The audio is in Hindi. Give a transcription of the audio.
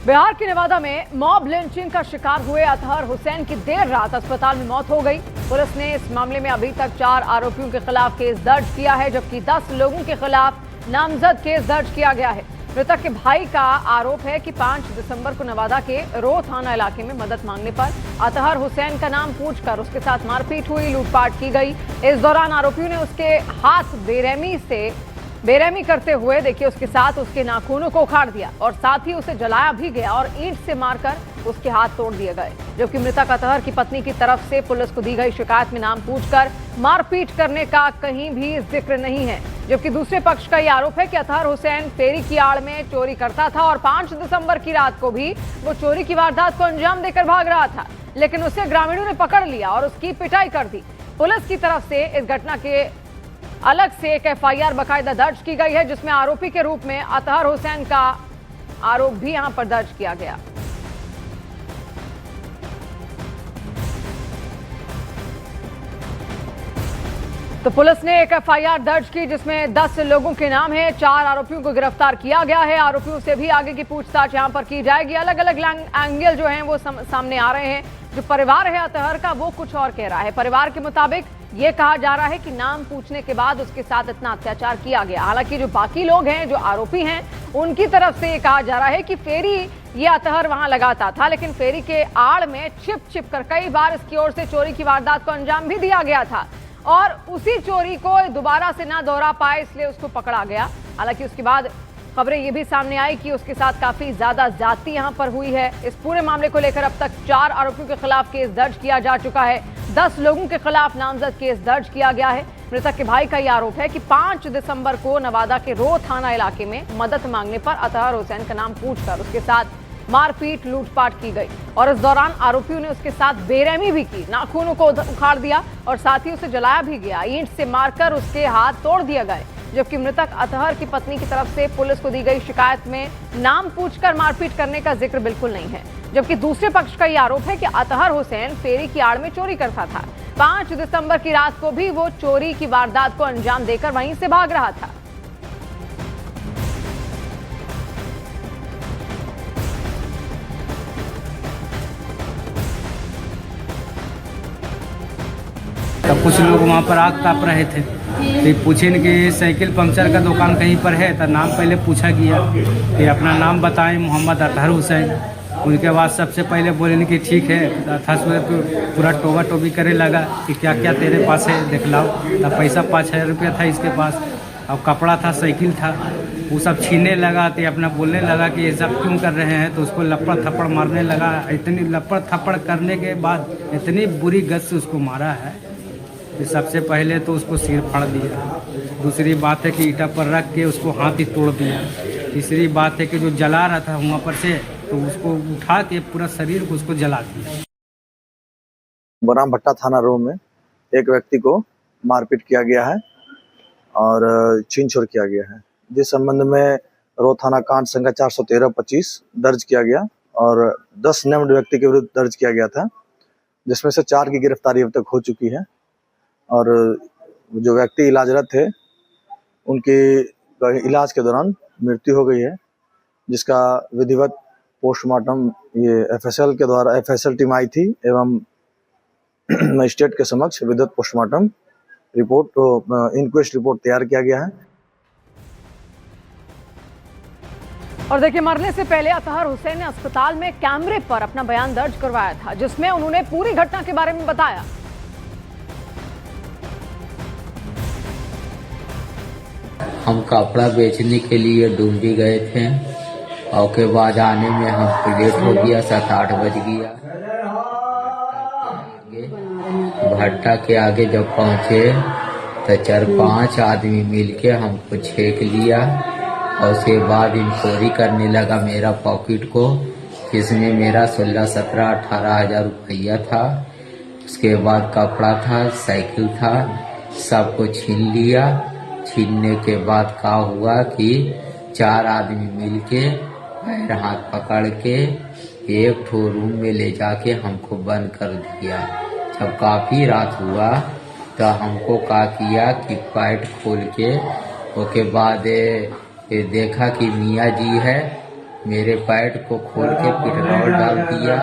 बिहार के नवादा में मॉब लिंचिंग का शिकार हुए अतहर हुसैन की देर रात अस्पताल में मौत हो गई। पुलिस ने इस मामले में अभी तक 4 आरोपियों के खिलाफ केस दर्ज किया है, जबकि 10 लोगों के खिलाफ नामजद केस दर्ज किया गया है। मृतक के भाई का आरोप है कि 5 दिसंबर को नवादा के रो थाना इलाके में मदद मांगने पर अतहर हुसैन का नाम पूछकर उसके साथ मारपीट हुई, लूटपाट की गई। इस दौरान आरोपियों ने उसके हाथ बेरहमी करते हुए उसके साथ उसके नाखूनों को उखाड़ दिया और साथ ही उसे जलाया भी गया और ईंट से मारकर उसके हाथ तोड़ दिए गए। जबकि मृतक अतहर की पत्नी की तरफ से पुलिस को दी गई शिकायत में नाम पूछकर मारपीट करने का कहीं भी जिक्र नहीं है। जबकि दूसरे पक्ष का यह आरोप है कि अतहर हुसैन फेरी की आड़ में चोरी करता था और 5 दिसंबर की रात को भी वो चोरी की वारदात को अंजाम देकर भाग रहा था, लेकिन उसे ग्रामीणों ने पकड़ लिया और उसकी पिटाई कर दी। पुलिस की तरफ से इस घटना के अलग से एक एफआईआर बाकायदा दर्ज की गई है, जिसमें आरोपी के रूप में अतहर हुसैन का आरोप भी यहां पर दर्ज किया गया। तो पुलिस ने एक एफआईआर दर्ज की जिसमें 10 लोगों के नाम है। 4 आरोपियों को गिरफ्तार किया गया है। आरोपियों से भी आगे की पूछताछ यहां पर की जाएगी। अलग अलग एंगल जो हैं वो सामने आ रहे हैं। जो परिवार है अतहर का वो कुछ और कह रहा है। परिवार के मुताबिक ये कहा जा रहा है कि नाम पूछने के बाद उसके साथ इतना अत्याचार किया गया। हालांकि जो बाकी लोग हैं, जो आरोपी हैं, उनकी तरफ से ये कहा जा रहा है कि फेरी ये अतहर वहां लगाता था, लेकिन फेरी के आड़ में छिप कर कई बार इसकी ओर से चोरी की वारदात को अंजाम भी दिया गया था और उसी चोरी को दोबारा से ना दोहरा पाए इसलिए उसको पकड़ा गया। हालांकि उसके बाद खबरें ये भी सामने आई कि उसके साथ काफी ज्यादा ज्यादती यहां पर हुई है। इस पूरे मामले को लेकर अब तक 4 आरोपियों के खिलाफ केस दर्ज किया जा चुका है। 10 लोगों के खिलाफ नामजद केस दर्ज किया गया है। मृतक के भाई का यह आरोप है कि 5 दिसंबर को नवादा के रो थाना इलाके में मदद मांगने पर अतहर हुसैन का नाम पूछकर उसके साथ मारपीट लूटपाट की गई और इस दौरान आरोपियों ने उसके साथ बेरहमी भी की, नाखूनों को उखाड़ दिया और साथ ही उसे जलाया भी गया, ईंट से मारकर उसके हाथ तोड़ दिए गए। जबकि मृतक अतहर की पत्नी की तरफ से पुलिस को दी गई शिकायत में नाम पूछकर मारपीट करने का जिक्र बिल्कुल नहीं है। जबकि दूसरे पक्ष का यह आरोप है कि अतहर हुसैन फेरी की आड़ में चोरी करता था। 5 दिसंबर की रात को भी वो चोरी की वारदात को अंजाम देकर वहीं से भाग रहा था। तब कुछ लोग वहाँ पर आग ताप रहे थे, तो पूछे कि साइकिल पंक्चर का दुकान कहीं पर है, तो नाम पहले पूछा गया कि अपना नाम बताएं, मोहम्मद अतहर हुसैन। उनके बाद सबसे पहले बोले कि ठीक है। अतहर तो पूरा टोबा टोबी करे लगा कि क्या क्या तेरे पास है दिखलाओ। तब पैसा 5000 रुपया था इसके पास, अब कपड़ा था, साइकिल था, वो सब छीनने लगा। तो अपना बोलने लगा कि ये सब क्यों कर रहे हैं, तो उसको लपड़ थप्पड़ मारने लगा। इतनी लपड़ थप्पड़ करने के बाद इतनी बुरी गत से उसको मारा है कि सबसे पहले तो उसको सिर फाड़ दिया। दूसरी बात है कि ईटा पर रख के उसको हाथ ही तोड़ दिया। तीसरी बात है कि जो जला रहा था वहाँ पर से, तो उसको उठा के पूरा शरीर को उसको जला दिया। बराम भट्टा थाना रो में एक व्यक्ति को मारपीट किया गया है और छीन छोड़ किया गया है, जिस संबंध में रो थाना कांड संख्या 413-25 दर्ज किया गया और 10 नेम्ड व्यक्ति के विरुद्ध दर्ज किया गया था, जिसमें से 4 की गिरफ्तारी अब तक हो चुकी है और जो व्यक्ति इलाजरत थे उनकी इलाज के दौरान मृत्यु हो गई है, जिसका विधिवत पोस्टमार्टम ये एफएसएल टीम आई थी एवं मजिस्ट्रेट के समक्ष विधिवत पोस्टमार्टम रिपोर्ट इंक्वेस्ट रिपोर्ट तैयार किया गया है। और देखिए, मरने से पहले अतहर हुसैन ने अस्पताल में कैमरे पर अपना बयान दर्ज करवाया था, जिसमें उन्होंने पूरी घटना के बारे में बताया। हम कपड़ा बेचने के लिए डुमरी गए थे और के बाद आने में हम लेट हो गया, 7-8 बज गया। भट्टा के आगे जब पहुंचे तो 4-5 आदमी मिलके हमको छेक लिया और उसके बाद इंक्वायरी करने लगा मेरा पॉकेट को, जिसमें मेरा 16-17-18 हजार रुपया था। उसके बाद कपड़ा था, साइकिल था, सबको छीन लिया। छीनने के बाद क्या हुआ कि 4 आदमी मिलके पैर हाथ पकड़ के एक ठो रूम में ले जाके हमको बंद कर दिया। जब काफी रात हुआ तो हमको क्या किया कि पैंट खोल के उसके बाद देखा कि मियाँ जी है मेरे पैड को खोल के पेट्रोल डाल दिया।